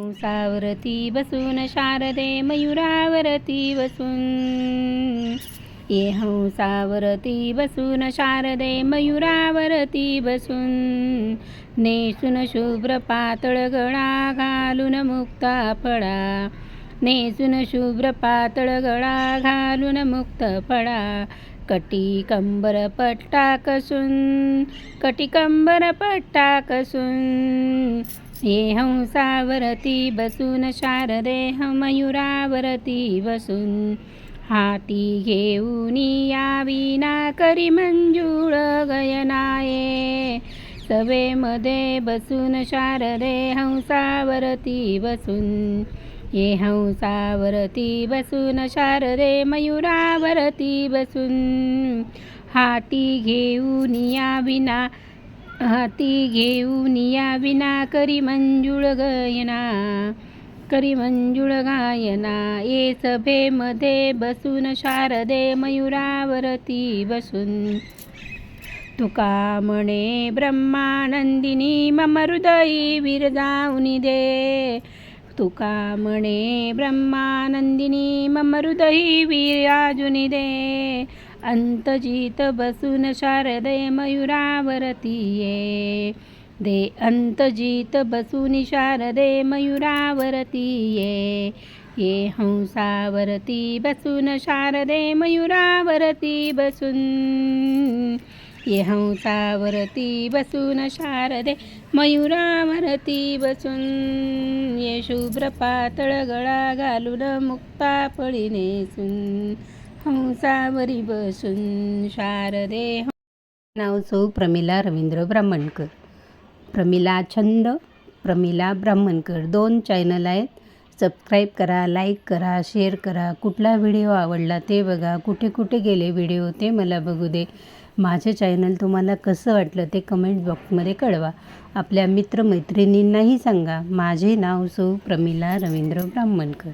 हंसावरती बसून शारदे मयुरावरती बसून ये हंसावरती बसून शारदे मयुरावरती बसून नेसून शुभ्र पातळ गळा घालून मुक्ता फळा नेसून शुभ्र पातळ गळा घालून मुक्त फळा कटी कंबर पट्टा कसून कटी कंबर पट्टा कसून ये हंसावरती बसून शारदे मयुरावरती बसून हाती घेऊन याविना करी मंजूळ गयनाये सभेमध्ये बसून शारदे हंसावरती बसून ये हंसावरती बसून शारदे मयुरावरती बसून हाती घेऊन याविना करी मंजूळ गायना ये सभेमध्ये बसून शारदे मयुरावरती बसून तुका म्हणे ब्रह्मानंदिनी मम हृदयी विरजावून दे तुका म्हणे ब्रह्मानंदिनी मम हृदयी विराजून दे अंतजित बसून शारदे मयुरावरती ये दे अंतजित बसून शारदे मयुरावरती ये हंसावरती बसून शारदे मयुरावरती बसून ये हंसावरती बसून शारदे मयुरावरती बसून ये शुभ्र पातळ गळा घालून मुक्ता फळी नेसून हंसावरी बसून शारदे. नाव सौ प्रमिला रवींद्र ब्राह्मणकर. प्रमिला छंद, प्रमिला ब्राह्मणकर 2 चॅनल आहेत. सबस्क्राईब करा, लाईक करा, शेअर करा. कुठला व्हिडिओ आवडला ते बघा. कुठे कुठे गेले व्हिडिओ ते मला बघू दे. माझे चॅनल तुम्हाला कसं वाटलं ते कमेंट बॉक्समध्ये कळवा. आपल्या मित्रमैत्रिणींनाही सांगा. माझे नाव सौ प्रमिला रवींद्र ब्राह्मणकर.